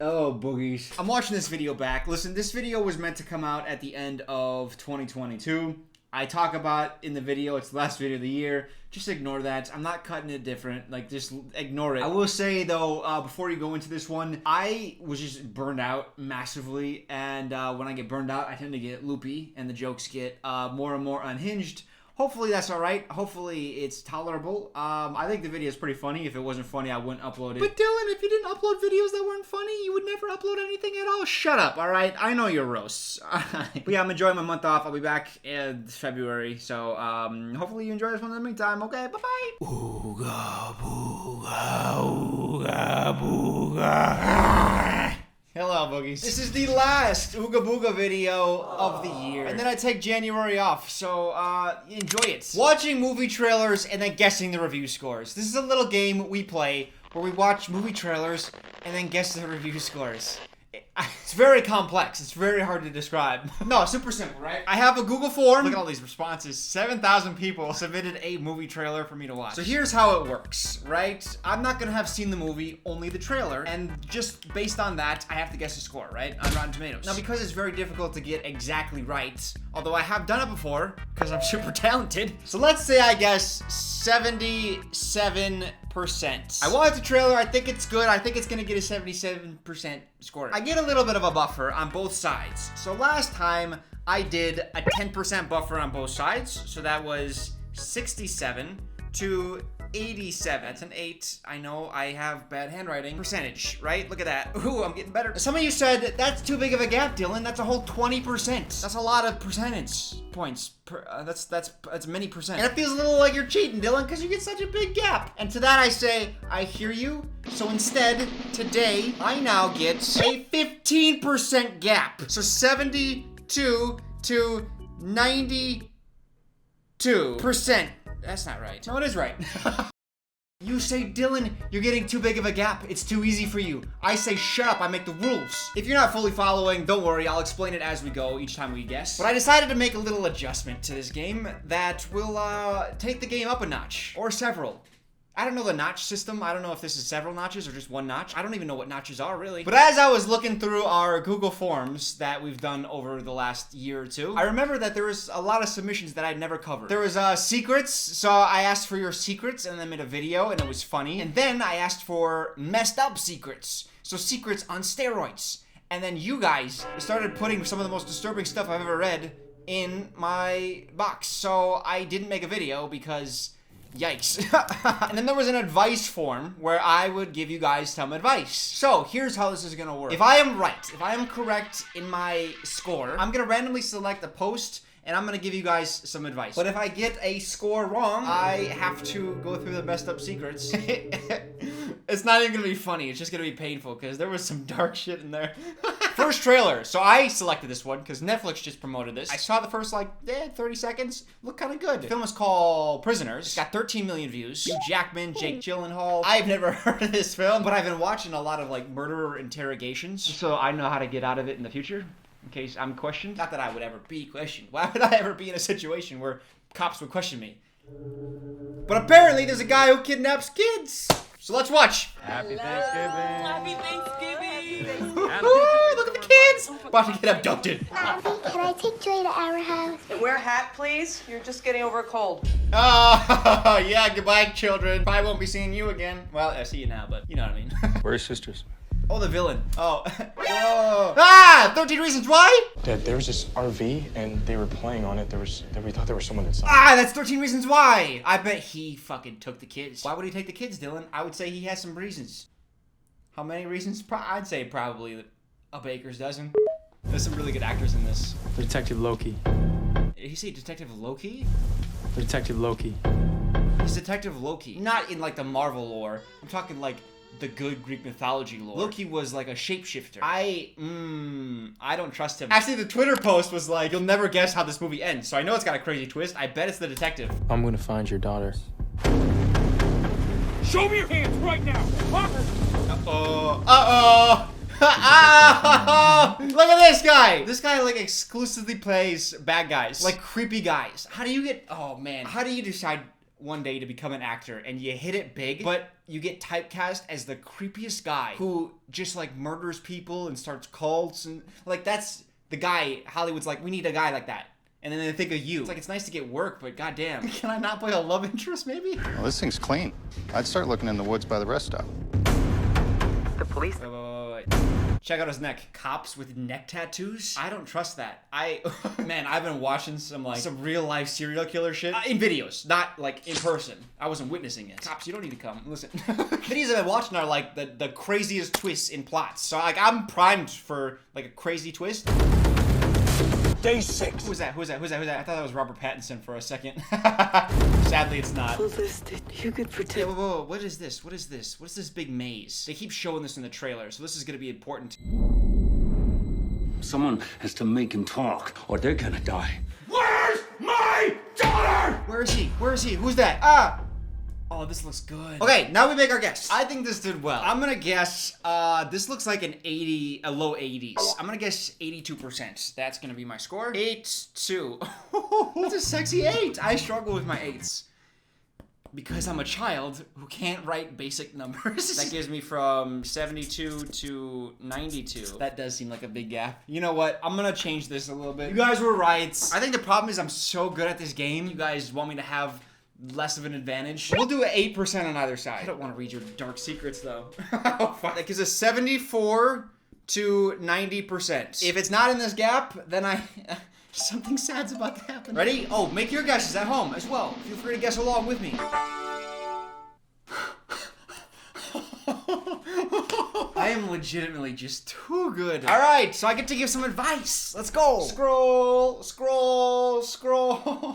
Oh, boogies. I'm watching this video back. Listen, this video was meant to come out at the end of 2022. I talk about in the video, it's the last video of the year. Just ignore that. I'm not cutting it different. Like, just ignore it. I will say, though, before you go into this one, I was just burned out massively. And when I get burned out, I tend to get loopy. And the jokes get more and more unhinged. Hopefully that's alright. Hopefully it's tolerable. I think the video is pretty funny. If it wasn't funny, I wouldn't upload it. But Dylan, if you didn't upload videos that weren't funny, you would never upload anything at all. Shut up, alright? I know you're roasts. But yeah, I'm enjoying my month off. I'll be back in February. So, hopefully you enjoy this one in the meantime. Okay, bye-bye. Ooga, booga, ooga, booga. Hello, boogies. This is the last Ooga Booga video of the year. And then I take January off, so enjoy it. Watching movie trailers and then guessing the review scores. This is a little game we play where we watch movie trailers and then guess the review scores. It's very complex. It's very hard to describe. No, super simple, right? I have a Google form. Look at all these responses. 7,000 people submitted a movie trailer for me to watch. So here's how it works, right? I'm not gonna have seen the movie, only the trailer. And just based on that, I have to guess the score, right? On Rotten Tomatoes. Now, because it's very difficult to get exactly right, although I have done it before, because I'm super talented. So let's say I guess 77%. I watched the trailer, I think it's good. I think it's gonna get a 77% score. I get a little bit of a buffer on both sides. So last time I did a 10% buffer on both sides. So that was 67 to 87. That's an 8. I know I have bad handwriting. Percentage, right? Look at that. Ooh, I'm getting better. Some of you said that's too big of a gap, Dylan. That's a whole 20%. That's a lot of percentage points. That's many percent. And it feels a little like you're cheating, Dylan, because you get such a big gap. And to that I say, I hear you. So instead, today, I now get a 15% gap. So 72 to 92%. That's not right. No, it is right. You say, Dylan, you're getting too big of a gap. It's too easy for you. I say, shut up, I make the rules. If you're not fully following, don't worry, I'll explain it as we go each time we guess. But I decided to make a little adjustment to this game that will take the game up a notch. Or several. I don't know the notch system. I don't know if this is several notches or just one notch. I don't even know what notches are, really. But as I was looking through our Google Forms that we've done over the last year or two, I remember that there was a lot of submissions that I'd never covered. There was secrets, so I asked for your secrets and then made a video, and it was funny. And then I asked for messed up secrets. So secrets on steroids. And then you guys started putting some of the most disturbing stuff I've ever read in my box. So I didn't make a video because... yikes. And then there was an advice form where I would give you guys some advice. So here's how this is gonna work. If I am right, if I am correct in my score, I'm gonna randomly select a post and I'm gonna give you guys some advice. But if I get a score wrong, I have to go through the messed up secrets. It's not even gonna be funny, it's just gonna be painful because there was some dark shit in there. First trailer. So I selected this one because Netflix just promoted this. I saw the first 30 seconds. Looked kind of good. The film is called Prisoners. It's got 13 million views. Hugh Jackman, Jake Gyllenhaal. I've never heard of this film, but I've been watching a lot of murderer interrogations, so I know how to get out of it in the future in case I'm questioned. Not that I would ever be questioned. Why would I ever be in a situation where cops would question me? But apparently there's a guy who kidnaps kids. So let's watch. Happy Thanksgiving. Happy Thanksgiving. Look at the kids. About to get abducted. Can I take Joy to our house? And wear a hat, please. You're just getting over a cold. Oh, yeah, goodbye, children. Probably won't be seeing you again. Well, I see you now, but you know what I mean. Where's sisters? Oh, the villain. Oh. Whoa. Ah! 13 Reasons Why? Dad, there was this RV and they were playing on it. We thought there was someone inside. Ah, that's 13 Reasons Why. I bet he fucking took the kids. Why would he take the kids, Dylan? I would say he has some reasons. How many reasons? I'd say probably a baker's dozen. There's some really good actors in this. Detective Loki. Did he say Detective Loki? Detective Loki. He's Detective Loki. Not in the Marvel lore. I'm talking the good Greek mythology lore. Loki was a shapeshifter. I don't trust him. Actually, the Twitter post was you'll never guess how this movie ends. So I know it's got a crazy twist. I bet it's the detective. I'm gonna find your daughter. Show me your hands right now! Look at this guy! This guy exclusively plays bad guys. Creepy guys. How do you get... Oh man. How do you decide one day to become an actor and you hit it big, but you get typecast as the creepiest guy who just like murders people and starts cults and like that's the guy Hollywood's like, we need a guy like that. And then they think of you. It's like, it's nice to get work, but goddamn, can I not play a love interest maybe? Well, this thing's clean. I'd start looking in the woods by the rest stop. The police. Wait. Check out his neck. Cops with neck tattoos? I don't trust that. Man, I've been watching some real life serial killer shit in videos, not like in person. I wasn't witnessing it. Cops, you don't need to come. Listen. Videos I've been watching are like the craziest twists in plots. So like I'm primed for like a crazy twist. Day 6. Who's that? I thought that was Robert Pattinson for a second. Sadly, it's not. You could protect. Yeah, whoa. What is this? What is this big maze? They keep showing this in the trailer, so this is gonna be important. Someone has to make him talk, or they're gonna die. Where's my daughter? Where is he? Who's that? Ah! Oh, this looks good. Okay, now we make our guess. I think this did well. I'm gonna guess, this looks like a low 80s. I'm gonna guess 82%. That's gonna be my score. 8-2. That's a sexy 8. I struggle with my 8s. Because I'm a child who can't write basic numbers. That gives me from 72 to 92. That does seem like a big gap. You know what? I'm gonna change this a little bit. You guys were right. I think the problem is I'm so good at this game. You guys want me to have less of an advantage. We'll do an 8% on either side. I don't want to read your dark secrets though. Oh, fuck. That gives us 74 to 90%. If it's not in this gap, then something sad's about to happen. Ready? Oh, make your guesses at home as well. Feel free to guess along with me. I am legitimately just too good. All right, so I get to give some advice. Let's go. Scroll.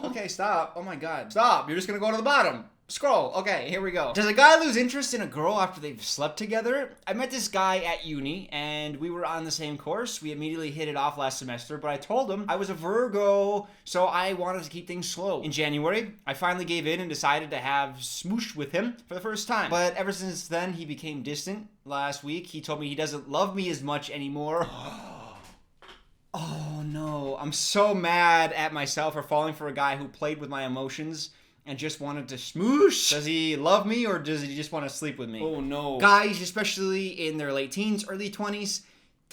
Okay, stop. Oh my God. Stop. You're just gonna go to the bottom. Scroll. Okay, here we go. Does a guy lose interest in a girl after they've slept together? I met this guy at uni, and we were on the same course. We immediately hit it off last semester, but I told him I was a Virgo, so I wanted to keep things slow. In January, I finally gave in and decided to have smoosh with him for the first time. But ever since then, he became distant. Last week, he told me he doesn't love me as much anymore. Oh no, I'm so mad at myself for falling for a guy who played with my emotions and just wanted to smoosh. Does he love me or does he just want to sleep with me? Oh no. Guys, especially in their late teens, early 20s,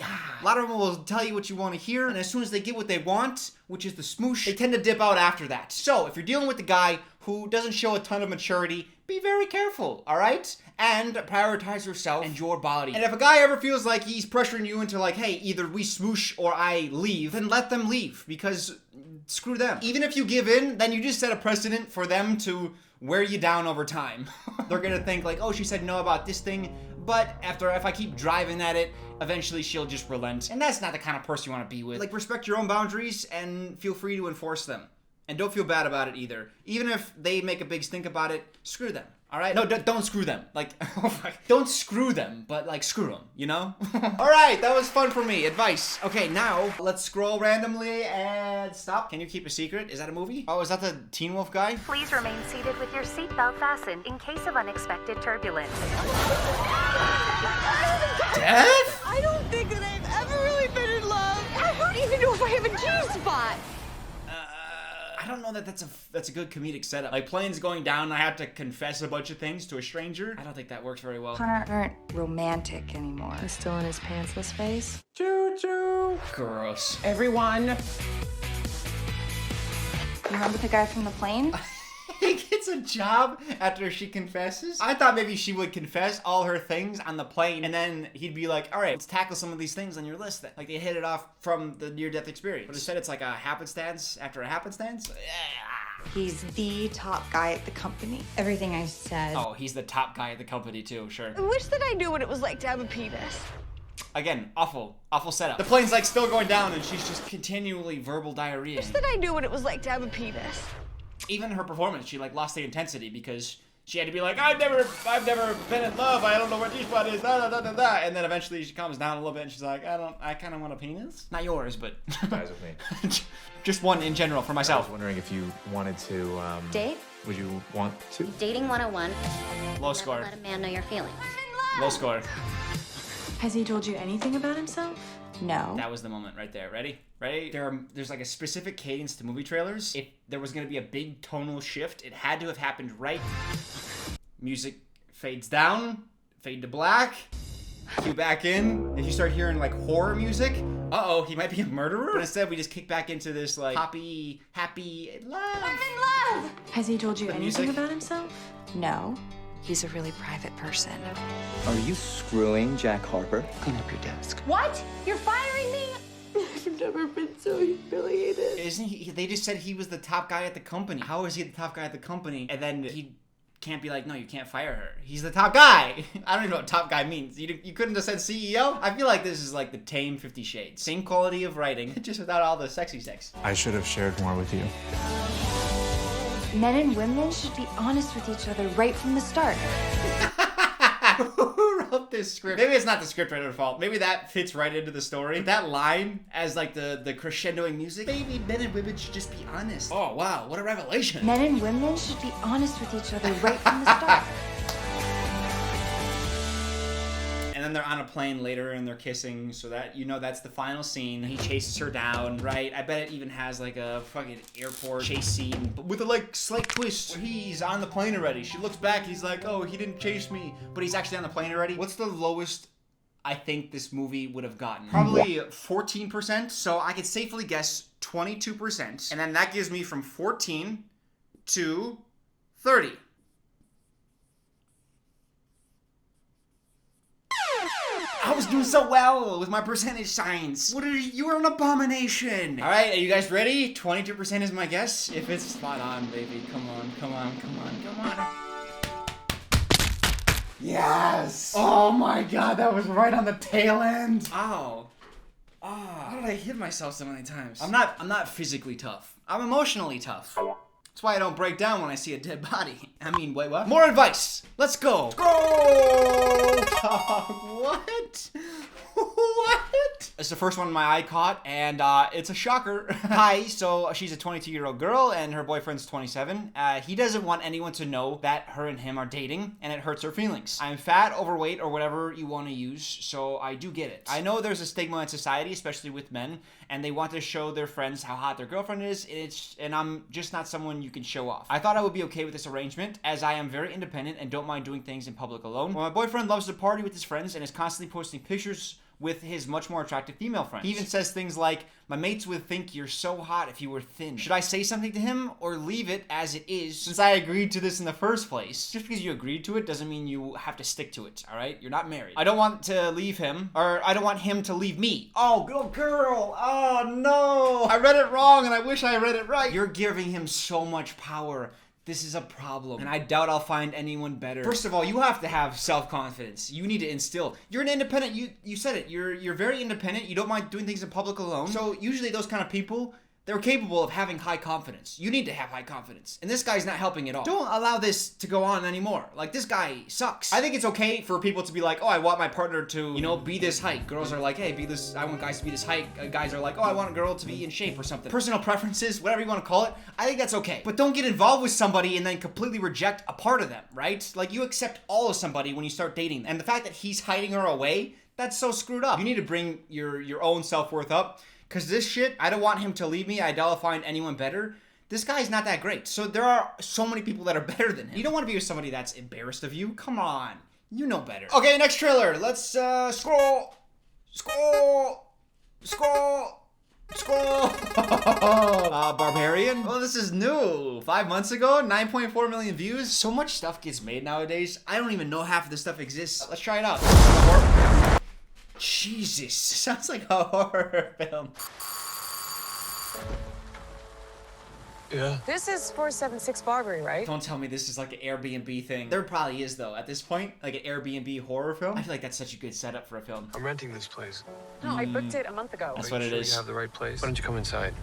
a lot of them will tell you what you want to hear, and as soon as they get what they want, which is the smoosh, they tend to dip out after that. So, if you're dealing with a guy who doesn't show a ton of maturity, be very careful, all right? And prioritize yourself and your body. And if a guy ever feels like he's pressuring you into like, hey, either we smoosh or I leave, then let them leave, because screw them. Even if you give in, then you just set a precedent for them to wear you down over time. They're gonna think like, oh, she said no about this thing, but if I keep driving at it, eventually she'll just relent. And that's not the kind of person you want to be with. Like, respect your own boundaries and feel free to enforce them. And don't feel bad about it either. Even if they make a big stink about it, screw them. All right? No, don't screw them. Like, don't screw them, but like screw them, you know? All right, that was fun for me. Advice. Okay, now let's scroll randomly and stop. Can you keep a secret? Is that a movie? Oh, is that the Teen Wolf guy? Please remain seated with your seatbelt fastened in case of unexpected turbulence. Death? I don't think that I've ever really been in love. I don't even know if I have a G-spot. I don't know that that's a good comedic setup. Like, planes going down and I have to confess a bunch of things to a stranger. I don't think that works very well. Aren't romantic anymore. He's still in his pantsless phase. Choo-choo. Gross. Everyone. You remember the guy from the plane? He gets a job after she confesses. I thought maybe she would confess all her things on the plane, and then he'd be like, all right, let's tackle some of these things on your list then. Like, they hit it off from the near-death experience. But instead, it's like a happenstance after a happenstance. He's the top guy at the company. Everything I said. Oh, he's the top guy at the company, too, sure. I wish that I knew what it was like to have a penis. Again, awful setup. The plane's like still going down, and she's just continually verbal diarrhea. I wish that I knew what it was like to have a penis. Even her performance, she like lost the intensity because she had to be like, I've never been in love. I don't know what G-spot is. And then eventually she calms down a little bit and she's like, I kind of want a penis. Not yours, but Guys with me. Just one in general for I myself. was wondering if you wanted to Date? Would you want to? Dating 101. Low Never score. let a man know your feelings. Low score. Has he told you anything about himself? No. That was the moment right there. Ready? Ready? There's like a specific cadence to movie trailers. If there was gonna be a big tonal shift, it had to have happened right. Music fades down, fade to black, cue back in. If you start hearing like horror music, uh-oh, he might be a murderer. But instead, we just kick back into this like happy love. I'm in love! Has he told you anything music. about himself? No. He's a really private person. Are you screwing Jack Harper? Clean up your desk. What? You're firing me? I've never been so humiliated. Isn't he? They just said he was the top guy at the company. How is he the top guy at the company? And then he can't be like, no, you can't fire her. He's the top guy. I don't even know what top guy means. You couldn't have said CEO? I feel like this is like the tame 50 Shades. Same quality of writing, just without all the sexy sex. I should have shared more with you. Men and women should be honest with each other right from the start. Who wrote this script? Maybe it's not the scriptwriter's fault. Maybe that fits right into the story. That line as like the crescendoing music. Maybe men and women should just be honest. Oh wow, what a revelation. Men and women should be honest with each other right from the start. And then they're on a plane later and they're kissing, so that, you know, that's the final scene. He chases her down, right? I bet it even has like a fucking airport chase scene, but with a like slight twist. He's on the plane already. She looks back, he's like, oh, he didn't chase me, but he's actually on the plane already. What's the lowest I think this movie would have gotten? Probably 14%, so I could safely guess 22%. And then that gives me from 14 to 30. I was doing so well with my percentage signs. You are an abomination. All right, are you guys ready? 22% is my guess. If it's spot on, baby, come on, come on, come on, come on. Yes. Oh my God, that was right on the tail end. Ow. Oh, how did I hit myself so many times? I'm not physically tough. I'm emotionally tough. That's why I don't break down when I see a dead body. I mean, wait, what? More advice. Let's go. Go! What? What? It's the first one my eye caught, and it's a shocker. Hi, so she's a 22-year-old girl, and her boyfriend's 27. He doesn't want anyone to know that her and him are dating, and it hurts her feelings. I'm fat, overweight, or whatever you want to use, so I do get it. I know there's a stigma in society, especially with men, and they want to show their friends how hot their girlfriend is, and I'm just not someone you can show off. I thought I would be okay with this arrangement, as I am very independent and don't mind doing things in public alone. Well, my boyfriend loves to party with his friends and is constantly posting pictures with his much more attractive female friends. He even says things like, my mates would think you're so hot if you were thin. Should I say something to him or leave it as it is since I agreed to this in the first place? Just because you agreed to it doesn't mean you have to stick to it, all right? You're not married. I don't want to leave him, or I don't want him to leave me. Oh, good girl. Oh, no. I read it wrong and I wish I read it right. You're giving him so much power. This is a problem, and I doubt I'll find anyone better. First of all, you have to have self-confidence. You need to instill. You're an independent, you said it, you're very independent, you don't mind doing things in public alone. So usually those kind of people, they're capable of having high confidence. You need to have high confidence. And this guy's not helping at all. Don't allow this to go on anymore. Like, this guy sucks. I think it's okay for people to be like, oh, I want my partner to, you know, be this height. Girls are like, hey, be this, I want guys to be this height. Guys are like, oh, I want a girl to be in shape or something. Personal preferences, whatever you want to call it, I think that's okay. But don't get involved with somebody and then completely reject a part of them, right? Like, you accept all of somebody when you start dating them. And the fact that he's hiding her away, that's so screwed up. You need to bring your own self-worth up. Because this shit, I don't want him to leave me. I doubt I'll find anyone better. This guy's not that great. So there are so many people that are better than him. You don't want to be with somebody that's embarrassed of you. Come on. You know better. Okay, next trailer. Let's scroll. Barbarian. Oh, this is new. 5 months ago, 9.4 million views. So much stuff gets made nowadays. I don't even know half of this stuff exists. Let's try it out. Jesus, sounds like a horror film. Yeah. This is 476 Barbarian, right? Don't tell me this is like an Airbnb thing. There probably is though, at this point, like an Airbnb horror film. I feel like that's such a good setup for a film. I'm renting this place. No, I booked it a month ago. That's what it is. You have the right place. Why don't you come inside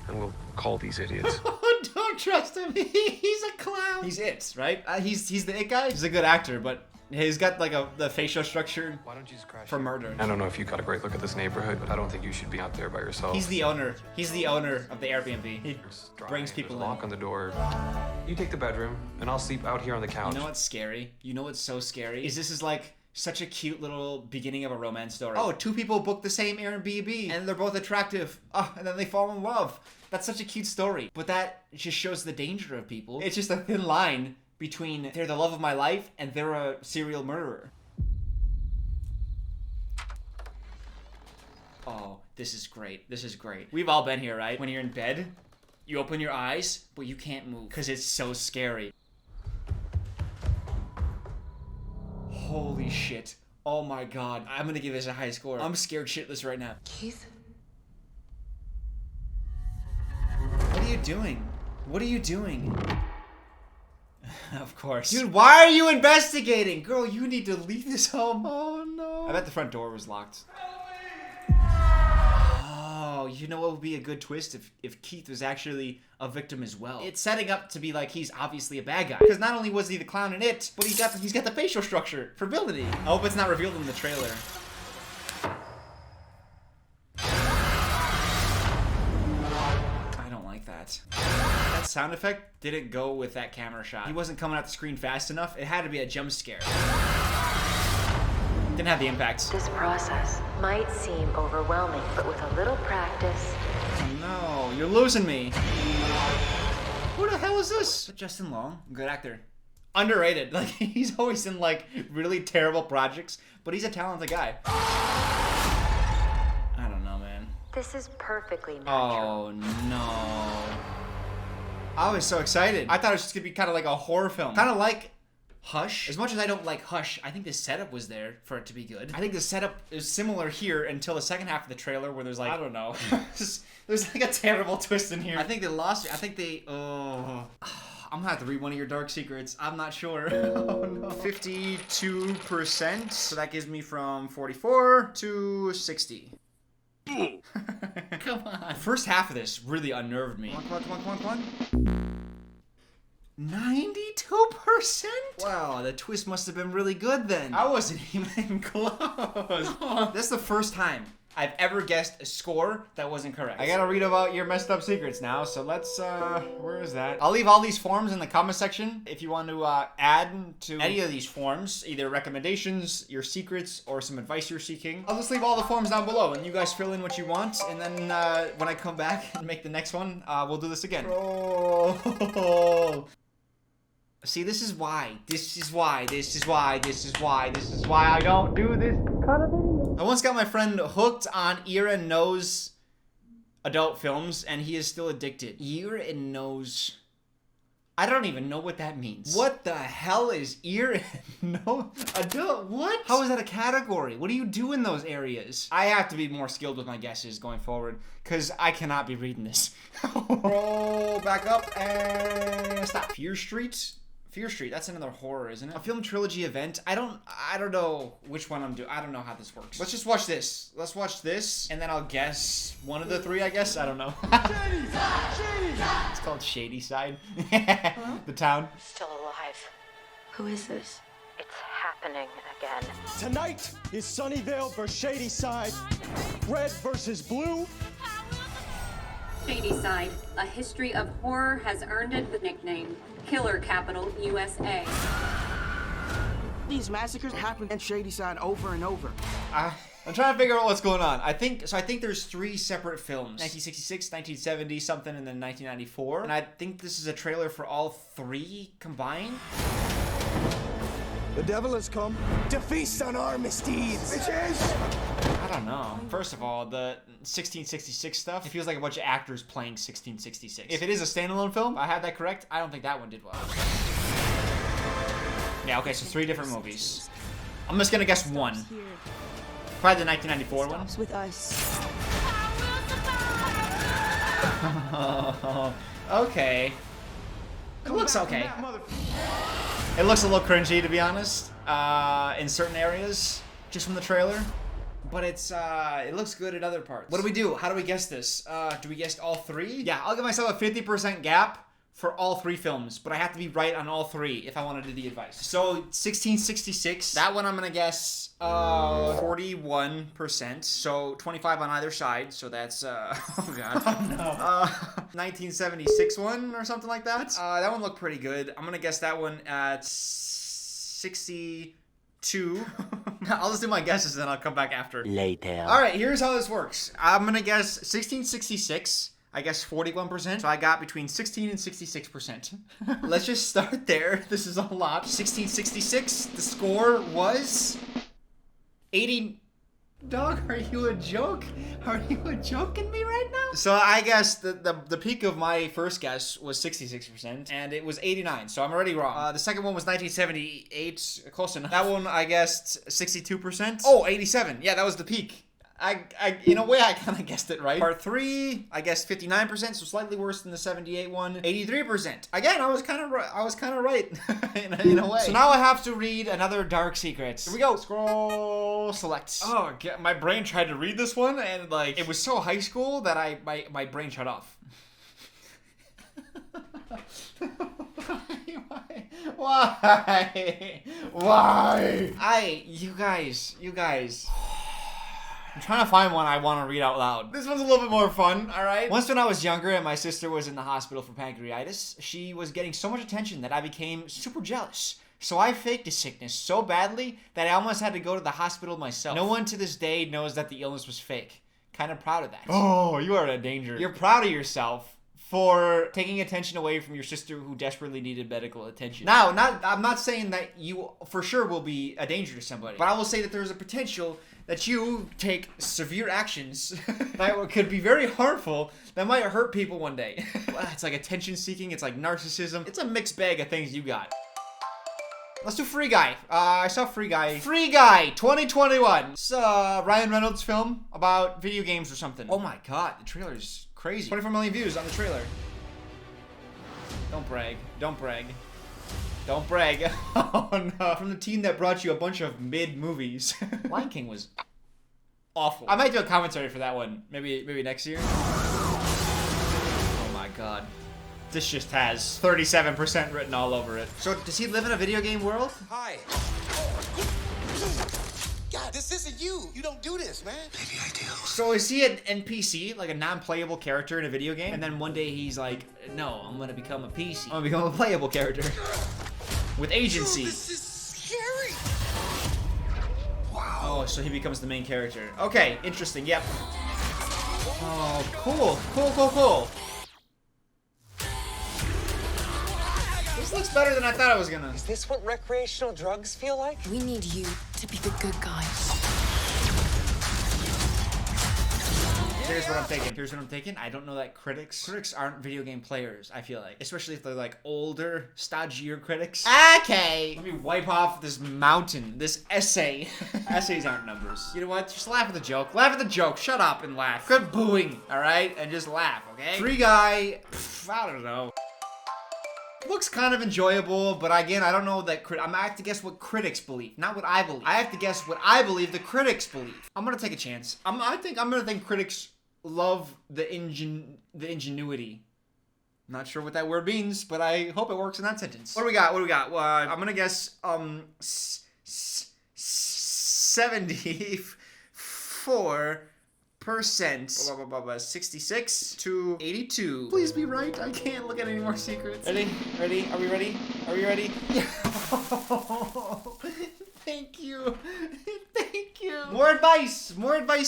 and we'll call these idiots. Don't trust him. He's a clown. He's it, right? He's the it guy. He's a good actor, but he's got like the facial structure for murder. I don't know if you got a great look at this neighborhood, but I don't think you should be out there by yourself. He's the owner. He's the owner of the Airbnb. He brings people in. Lock on the door. You take the bedroom, and I'll sleep out here on the couch. You know what's scary? You know what's so scary? Is this is like Such a cute little beginning of a romance story. Oh, two people book the same Airbnb and they're both attractive. Oh, and then they fall in love. That's such a cute story. But that just shows the danger of people. It's just a thin line between they're the love of my life and they're a serial murderer. Oh, this is great. This is great. We've all been here, right? When you're in bed, you open your eyes, but you can't move because it's so scary. Holy shit. Oh my god. I'm gonna give this a high score. I'm scared shitless right now. Keith? What are you doing? What are you doing? Of course. Dude, why are you investigating? Girl, you need to leave this home. Oh no. I bet the front door was locked. Oh, you know what would be a good twist if Keith was actually a victim as well. It's setting up to be like he's obviously a bad guy. Because not only was he the clown in it, but he's got the facial structure for ability. I hope it's not revealed in the trailer. I don't like that. That sound effect didn't go with that camera shot. He wasn't coming out the screen fast enough. It had to be a jump scare. Didn't have the impact. This process might seem overwhelming, but with a little practice... Oh no, you're losing me. Who the hell is this? Justin Long, good actor. Underrated. Like, he's always in like really terrible projects, but he's a talented guy. I don't know, man. This is perfectly natural. Oh no. I was so excited. I thought it was just gonna be kind of like a horror film. Kind of like Hush. As much as I don't like Hush, I think the setup was there for it to be good. I think the setup is similar here until the second half of the trailer where there's like, I don't know. There's like a terrible twist in here. I think they lost me. I think they, oh. I'm gonna have to read one of your dark secrets. I'm not sure. Oh no. 52%. So that gives me from 44 to 60. Come on. The first half of this really unnerved me. Come on. 92%? Wow, the twist must have been really good then. I wasn't even close. That's the first time I've ever guessed a score that wasn't correct. I gotta read about your messed up secrets now, so let's, where is that? I'll leave all these forms in the comment section if you want to add to any of these forms, either recommendations, your secrets, or some advice you're seeking. I'll just leave all the forms down below, and you guys fill in what you want, and then when I come back and make the next one, we'll do this again. Oh. See, this is why I don't do this kind of video. I once got my friend hooked on ear and nose adult films, and he is still addicted. Ear and nose. I don't even know what that means. What the hell is ear and nose adult? What? How is that a category? What do you do in those areas? I have to be more skilled with my guesses going forward, because I cannot be reading this. Roll back up and stop. Fear Street, that's another horror, isn't it? A film trilogy event. I don't know which one I'm doing. I don't know how this works. Let's just watch this. Let's watch this, and then I'll guess one of the three, I guess. I don't know. Shady Side! It's called Shady Side. The town. Still alive. Who is this? It's happening again. Tonight is Sunnyvale versus Shady Side. Red versus blue. Shady Side, a history of horror, has earned it the nickname Killer Capital USA. These massacres happen in Shady Side over and over. I'm trying to figure out what's going on. I think there's three separate films. 1966, 1970 something, and then 1994. And I think this is a trailer for all three combined. The devil has come to feast on our misdeeds. Bitches! I don't know. First of all, the 1666 stuff, it feels like a bunch of actors playing 1666. If it is a standalone film, I had that correct. I don't think that one did well. Yeah, okay, so three different movies. I'm just gonna guess one. Probably the 1994 one. With us. Okay. It looks okay. It looks a little cringy, to be honest, in certain areas, just from the trailer. But it looks good at other parts. What do we do? How do we guess this? Do we guess all three? Yeah, I'll give myself a 50% gap for all three films, but I have to be right on all three if I want to do the advice. So 1666, that one I'm gonna guess 41%, so 25 on either side. So that's oh god, oh, no. 1976 one or something like that. That one looked pretty good. I'm gonna guess that one at 62. I'll just do my guesses and then I'll come back after. Later. All right, here's how this works. I'm gonna guess 1666. I guess 41%. So I got between 16 and 66%. Let's just start there. This is a lot. 1666. The score was 80. Dog, are you a joke? Are you joking me right now? So I guess the peak of my first guess was 66%, and it was 89, so I'm already wrong. The second one was 1978, close enough. That one, I guessed 62%. Oh, 87. Yeah, that was the peak. In a way, I kind of guessed it right. Part 3, I guessed 59%, so slightly worse than the 78 one. 83%. Again, I was kind of right in a way. So now I have to read another Dark Secrets. Here we go. Scroll, select. Oh, my brain tried to read this one, and like it was so high school that my brain shut off. Why? You guys. I'm trying to find one I want to read out loud. This one's a little bit more fun, all right? Once when I was younger and my sister was in the hospital for pancreatitis, she was getting so much attention that I became super jealous. So I faked a sickness so badly that I almost had to go to the hospital myself. No one to this day knows that the illness was fake. Kind of proud of that. Oh, you are in danger. You're proud of yourself for taking attention away from your sister who desperately needed medical attention. Now, I'm not saying that you for sure will be a danger to somebody, but I will say that there's a potential that you take severe actions that could be very harmful that might hurt people one day. It's like attention seeking, it's like narcissism. It's a mixed bag of things you got. Let's do Free Guy. I saw Free Guy. Free Guy 2021. It's a Ryan Reynolds film about video games or something. Oh my god, the trailer is crazy. 24 million views on the trailer. Don't brag. Don't brag. Don't brag. Oh no. From the team that brought you a bunch of mid movies. Lion King was awful. I might do a commentary for that one. Maybe next year. Oh my god. This just has 37% written all over it. So does he live in a video game world? Hi. God, this isn't you. You don't do this, man. Maybe I do. So is he an NPC, like a non-playable character in a video game? And then one day he's like, no, I'm gonna become a PC. I'm gonna become a playable character. With agency. Dude, this is scary. Wow. Oh, so he becomes the main character. Okay, interesting, yep. Oh, cool. Cool. This looks better than I thought it was gonna. Is this what recreational drugs feel like? We need you to be the good guy. Here's what I'm thinking. I don't know that critics aren't video game players, I feel like. Especially if they're like older, stodgier critics. Okay. Let me wipe off this mountain, this essay. Essays aren't numbers. You know what? Just laugh at the joke. Laugh at the joke. Shut up and laugh. Quit booing, all right? And just laugh, okay? Free Guy, I don't know. Looks kind of enjoyable, but again, I don't know that I have to guess what critics believe, not what I believe. I have to guess what I believe the critics believe. I'm gonna take a chance. I think critics love the ingenuity. Not sure what that word means, but I hope it works in that sentence. What do we got? I'm gonna guess 74%. 66 to 82. Please be right. I can't look at any more secrets. Ready? Are we ready? Thank you. More advice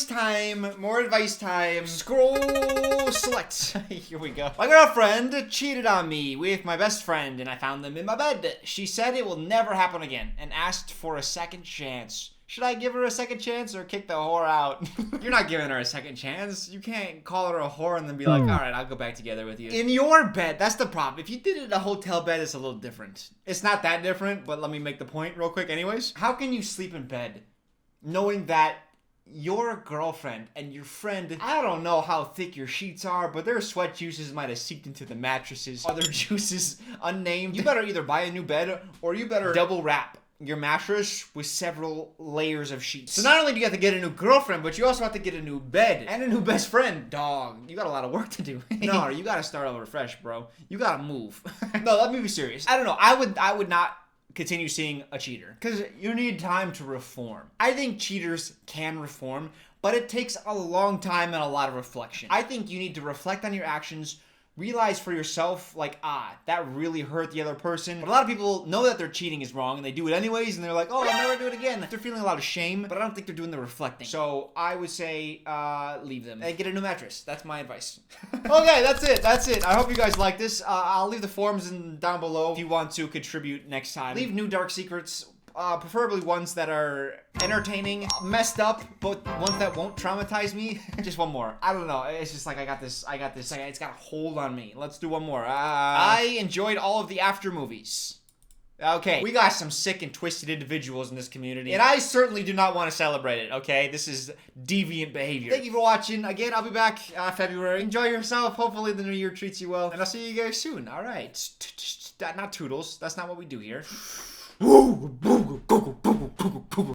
time. Scroll, select. Here we go. My girlfriend cheated on me with my best friend and I found them in my bed. She said it will never happen again and asked for a second chance. Should I give her a second chance or kick the whore out? You're not giving her a second chance. You can't call her a whore and then be like, all right, I'll go back together with you. In your bed, that's the problem. If you did it in a hotel bed, it's a little different. It's not that different, but let me make the point real quick anyways. How can you sleep in bed knowing that your girlfriend and your friend, I don't know how thick your sheets are, but their sweat juices might have seeped into the mattresses. Other juices unnamed. You better either buy a new bed or you better double wrap your mattress with several layers of sheets. So not only do you have to get a new girlfriend, but you also have to get a new bed and a new best friend. Dog, you got a lot of work to do. No, you gotta start over fresh, bro. You gotta move. No, let me be serious. I don't know. I would not continue seeing a cheater because you need time to reform. I think cheaters can reform, but it takes a long time and a lot of reflection. I think you need to reflect on your actions, realize for yourself, like, that really hurt the other person. But a lot of people know that their cheating is wrong and they do it anyways, and they're like, oh, I'll never do it again. They're feeling a lot of shame, but I don't think they're doing the reflecting. So I would say leave them and get a new mattress. That's my advice. Okay, that's it. I hope you guys like this. I'll leave the forums down below if you want to contribute next time. Leave new dark secrets. Preferably ones that are entertaining, messed up, but ones that won't traumatize me. Just one more. I don't know. It's just like I got this. It's got a hold on me. Let's do one more. I enjoyed all of the after movies. Okay, we got some sick and twisted individuals in this community, and I certainly do not want to celebrate it, okay? This is deviant behavior. Thank you for watching. Again, I'll be back February. Enjoy yourself. Hopefully the new year treats you well, and I'll see you guys soon. All right. Not toodles. That's not what we do here.